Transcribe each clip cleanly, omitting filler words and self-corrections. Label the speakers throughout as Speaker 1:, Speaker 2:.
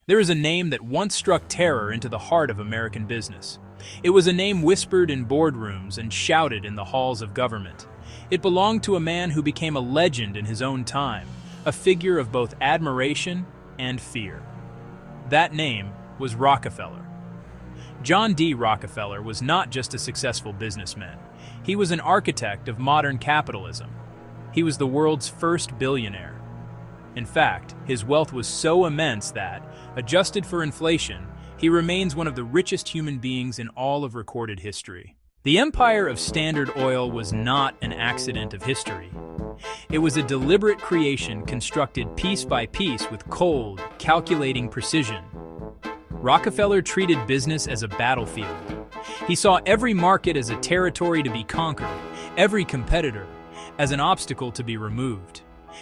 Speaker 1: There is a name that once struck terror into the heart of American business. It was a name whispered in boardrooms and shouted in the halls of government. It belonged to a man who became a legend in his own time, a figure of both admiration and fear. That name was Rockefeller. John D. Rockefeller was not just a successful businessman. He was an architect of modern capitalism. He was the world's first billionaire. In fact, his wealth was so immense that, adjusted for inflation, he remains one of the richest human beings in all of recorded history. The empire of Standard Oil was not an accident of history. It was a deliberate creation constructed piece by piece with cold, calculating precision. Rockefeller treated business as a battlefield. He saw every market as a territory to be conquered, every competitor as an obstacle to be removed.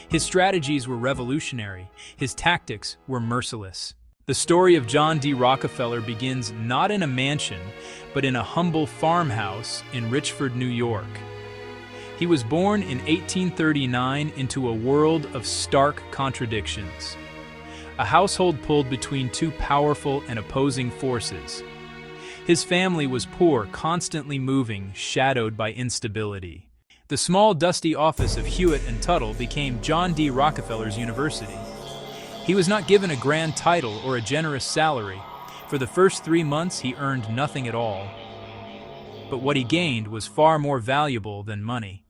Speaker 1: His strategies were revolutionary. His tactics were merciless. The story of John D. Rockefeller begins not in a mansion, but in a humble farmhouse in Richford, New York. He was born in 1839 into a world of stark contradictions. A household pulled between two powerful and opposing forces. His family was poor, constantly moving, shadowed by instability. The small, dusty office of Hewitt and Tuttle became John D. Rockefeller's university. He was not given a grand title or a generous salary. For the first 3 months, he earned nothing at all. But what he gained was far more valuable than money.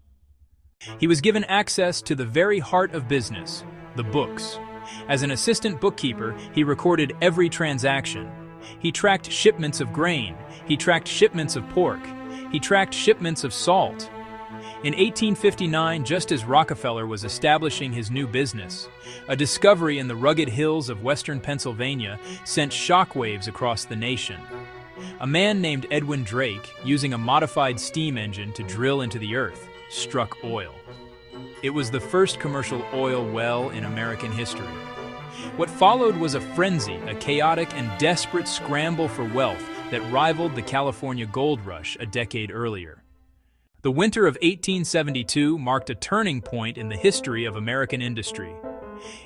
Speaker 1: He was given access to the very heart of business, the books. As an assistant bookkeeper, he recorded every transaction. He tracked shipments of grain. He tracked shipments of pork. He tracked shipments of salt. In 1859, just as Rockefeller was establishing his new business, a discovery in the rugged hills of western Pennsylvania sent shockwaves across the nation. A man named Edwin Drake, using a modified steam engine to drill into the earth, struck oil. It was the first commercial oil well in American history. What followed was a frenzy, a chaotic and desperate scramble for wealth that rivaled the California gold rush a decade earlier. The winter of 1872 marked a turning point in the history of American industry.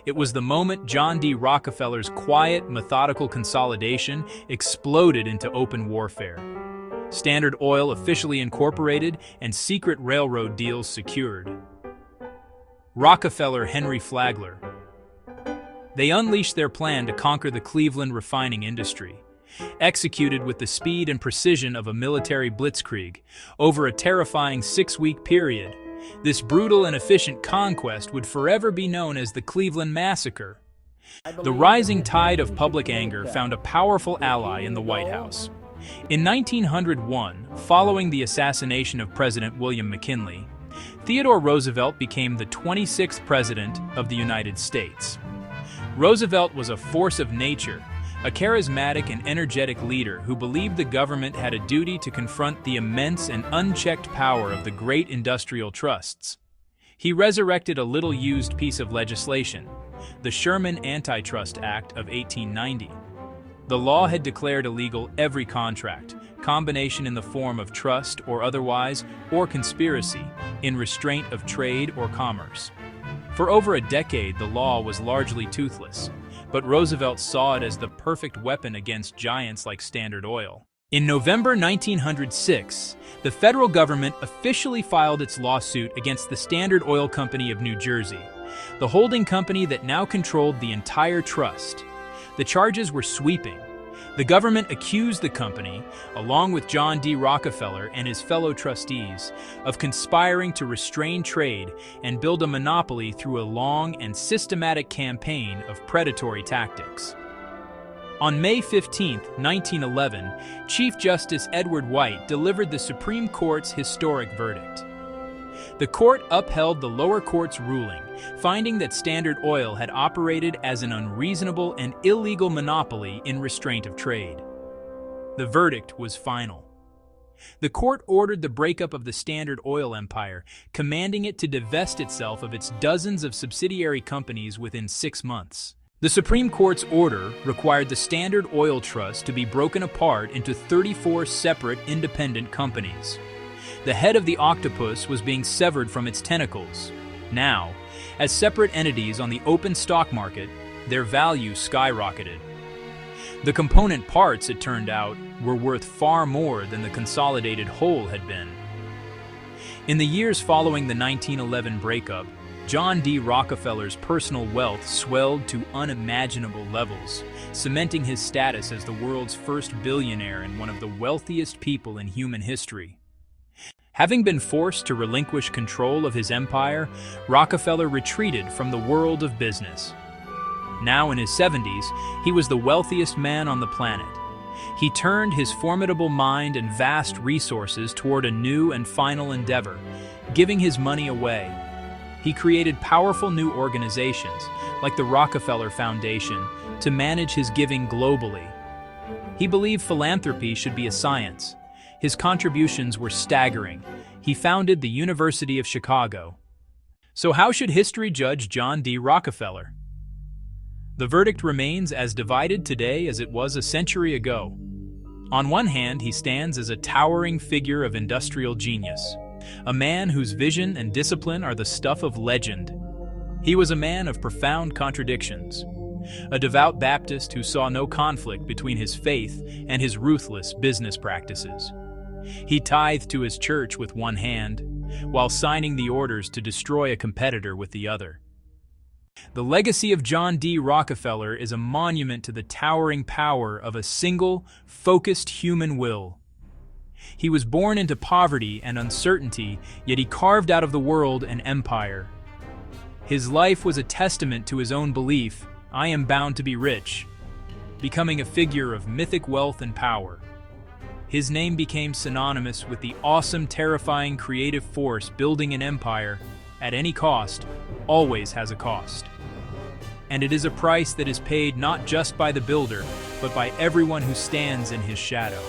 Speaker 1: It was the moment John D. Rockefeller's quiet, methodical consolidation exploded into open warfare. Standard Oil officially incorporated and secret railroad deals secured. Rockefeller Henry Flagler. They unleashed their plan to conquer the Cleveland refining industry. Executed with the speed and precision of a military blitzkrieg, over a terrifying 6-week period, this brutal and efficient conquest would forever be known as the Cleveland Massacre. The rising tide of public anger found a powerful ally in the White House. In 1901, following the assassination of President William McKinley, Theodore Roosevelt became the 26th President of the United States. Roosevelt was a force of nature, a charismatic and energetic leader who believed the government had a duty to confront the immense and unchecked power of the great industrial trusts. He resurrected a little-used piece of legislation, the Sherman Antitrust Act of 1890. The law had declared illegal every contract, combination in the form of trust or otherwise, or conspiracy, in restraint of trade or commerce. For over a decade, the law was largely toothless, but Roosevelt saw it as the perfect weapon against giants like Standard Oil. In November 1906, the federal government officially filed its lawsuit against the Standard Oil Company of New Jersey, the holding company that now controlled the entire trust. The charges were sweeping. The government accused the company, along with John D. Rockefeller and his fellow trustees, of conspiring to restrain trade and build a monopoly through a long and systematic campaign of predatory tactics. On May 15, 1911, Chief Justice Edward White delivered the Supreme Court's historic verdict. The court upheld the lower court's ruling, finding that Standard Oil had operated as an unreasonable and illegal monopoly in restraint of trade. The verdict was final. The court ordered the breakup of the Standard Oil empire, commanding it to divest itself of its dozens of subsidiary companies within 6 months. The Supreme Court's order required the Standard Oil Trust to be broken apart into 34 separate independent companies. The head of the octopus was being severed from its tentacles. Now, as separate entities on the open stock market, their value skyrocketed. The component parts, it turned out, were worth far more than the consolidated whole had been. In the years following the 1911 breakup, John D. Rockefeller's personal wealth swelled to unimaginable levels, cementing his status as the world's first billionaire and one of the wealthiest people in human history. Having been forced to relinquish control of his empire, Rockefeller retreated from the world of business. Now in his 70s, he was the wealthiest man on the planet. He turned his formidable mind and vast resources toward a new and final endeavor, giving his money away. He created powerful new organizations, like the Rockefeller Foundation, to manage his giving globally. He believed philanthropy should be a science. His contributions were staggering. He founded the University of Chicago. So how should history judge John D. Rockefeller? The verdict remains as divided today as it was a century ago. On one hand, he stands as a towering figure of industrial genius, a man whose vision and discipline are the stuff of legend. He was a man of profound contradictions, a devout Baptist who saw no conflict between his faith and his ruthless business practices. He tithed to his church with one hand, while signing the orders to destroy a competitor with the other. The legacy of John D. Rockefeller is a monument to the towering power of a single, focused human will. He was born into poverty and uncertainty, yet he carved out of the world an empire. His life was a testament to his own belief, "I am bound to be rich," becoming a figure of mythic wealth and power. His name became synonymous with the awesome, terrifying, creative force. Building an empire, at any cost, always has a cost. And it is a price that is paid not just by the builder, but by everyone who stands in his shadow.